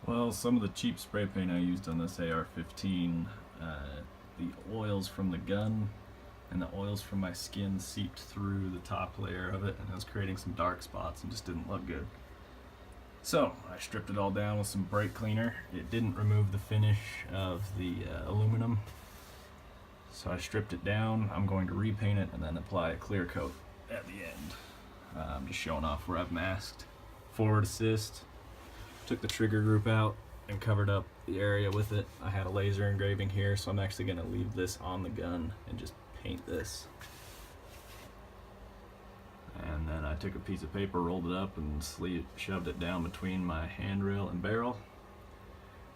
Well, some of the cheap spray paint I used on this AR15, the oils from the gun and the oils from my skin seeped through the top layer of it, and it was creating some dark spots and just didn't look good. So I stripped it all down with some brake cleaner. It didn't remove the finish of the aluminum, so I stripped it down. I'm going to repaint it and then apply a clear coat at the end. I'm just showing off where I've masked. Forward assist. Took the trigger group out and covered up the area with it. I had a laser engraving here, so I'm actually going to leave this on the gun and just paint this. And then I took a piece of paper, rolled it up, and shoved it down between my handrail and barrel.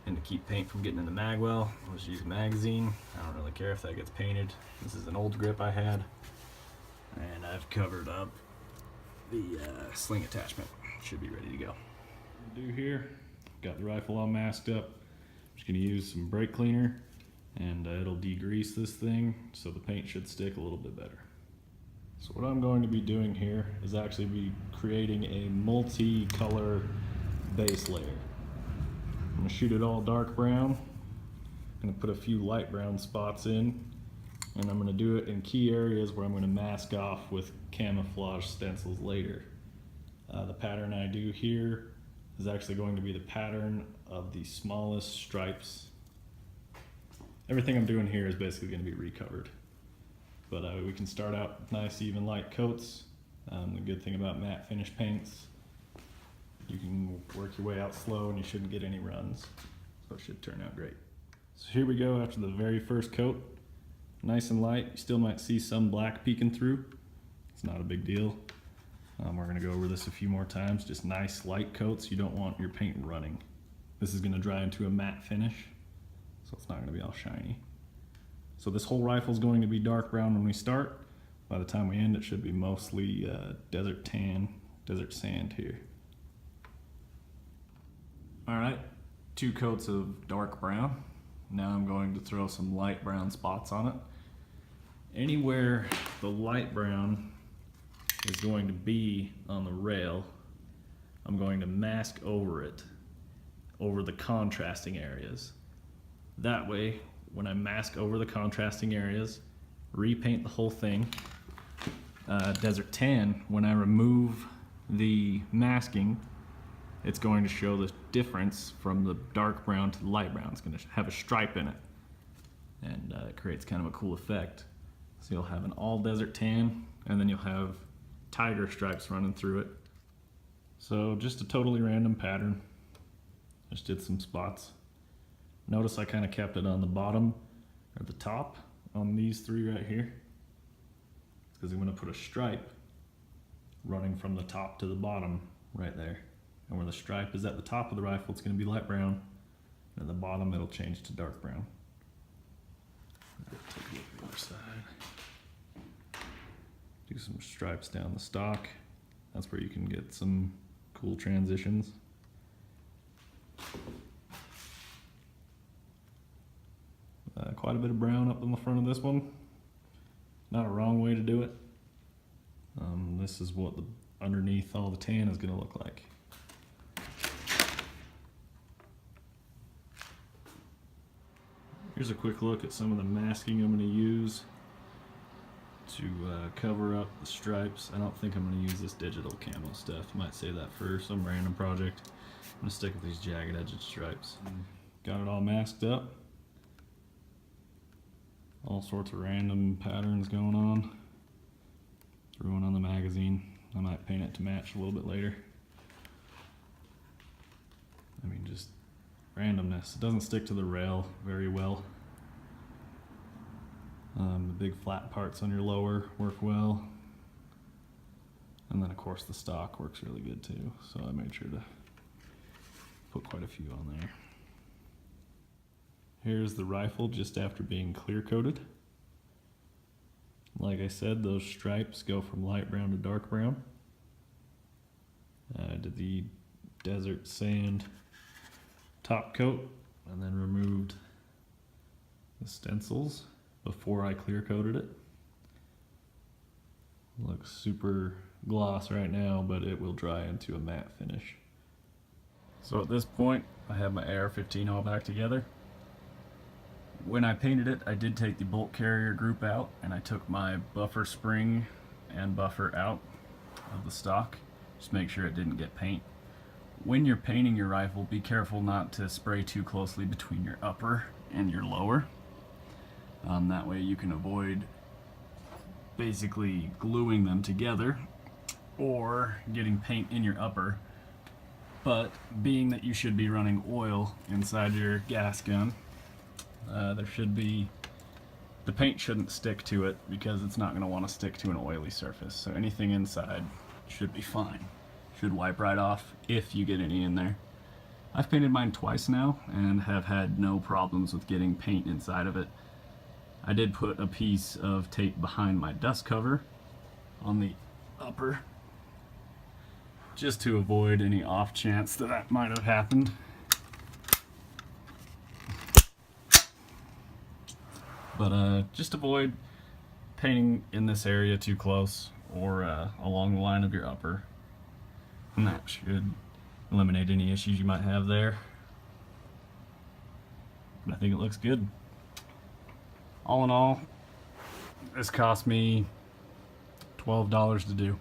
And to keep paint from getting in the magwell, I'll just use a magazine. I don't really care if that gets painted. This is an old grip I had. And I've covered up the sling attachment. Should be ready to go. Do here, got the rifle all masked up. I'm just going to use some brake cleaner and it'll degrease this thing, so the paint should stick a little bit better. So what I'm going to be doing here is actually be creating a multi-color base layer. I'm going to shoot it all dark brown. I'm going to put a few light brown spots in, and I'm going to do it in key areas where I'm going to mask off with camouflage stencils later. The pattern I do here is actually going to be the pattern of the smallest stripes. Everything I'm doing here is basically going to be recovered. But we can start out with nice even light coats. The good thing about matte finish paints, you can work your way out slow and you shouldn't get any runs. So it should turn out great. So here we go after the very first coat. Nice and light. You still might see some black peeking through. It's not a big deal. We're going to go over this a few more times. Just nice light coats. You don't want your paint running. This is going to dry into a matte finish, so it's not going to be all shiny. So this whole rifle is going to be dark brown when we start. By the time we end, it should be mostly desert tan, desert sand here. Alright, 2 coats of dark brown. Now I'm going to throw some light brown spots on it. Anywhere the light brown is going to be on the rail, I'm going to mask over it, over the contrasting areas. That way, when I mask over the contrasting areas, repaint the whole thing, desert tan, when I remove the masking, it's going to show the difference from the dark brown to the light brown. It's going to have a stripe in it, and it creates kind of a cool effect. So you'll have an all desert tan, and then you'll have tiger stripes running through it. So just a totally random pattern. Just did some spots. Notice I kind of kept it on the bottom or the top on these 3 right here. It's because I'm going to put a stripe running from the top to the bottom right there. And where the stripe is at the top of the rifle, it's going to be light brown. And at the bottom, it'll change to dark brown. Take a look at the other side. Do some stripes down the stock. That's where you can get some cool transitions. Quite a bit of brown up on the front of this one. Not a wrong way to do it. This is what the underneath all the tan is going to look like. Here's a quick look at some of the masking I'm going to use to cover up the stripes. I don't think I'm going to use this digital camo stuff. Might save that for some random project. I'm going to stick with these jagged edged stripes. Got it all masked up. All sorts of random patterns going on. Threw one on the magazine. I might paint it to match a little bit later. I mean, just randomness. It doesn't stick to the rail very well. The big flat parts on your lower work well. And then of course the stock works really good too. So I made sure to put quite a few on there. Here's the rifle just after being clear coated. Like I said, those stripes go from light brown to dark brown. I did the desert sand top coat and then removed the stencils before I clear coated it. Looks super gloss right now, but it will dry into a matte finish. So at this point, I have my AR15 all back together. When I painted it, I did take the bolt carrier group out, and I took my buffer spring and buffer out of the stock. Just make sure it didn't get paint. When you're painting your rifle, be careful not to spray too closely between your upper and your lower. That way you can avoid basically gluing them together or getting paint in your upper. But being that you should be running oil inside your gas gun, the paint shouldn't stick to it because it's not going to want to stick to an oily surface. So anything inside should be fine. Should wipe right off if you get any in there. I've painted mine twice now and have had no problems with getting paint inside of it. I did put a piece of tape behind my dust cover on the upper just to avoid any off chance that that might have happened. But just avoid painting in this area too close or along the line of your upper, and that should eliminate any issues you might have there. But I think it looks good. All in all, this cost me $12 to do.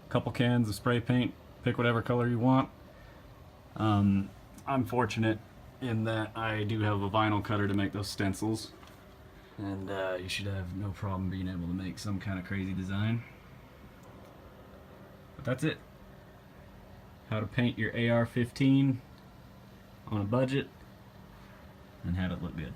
A couple cans of spray paint, pick whatever color you want. I'm fortunate in that I do have a vinyl cutter to make those stencils, and you should have no problem being able to make some kind of crazy design. But that's it. How to paint your AR-15 on a budget and have it look good.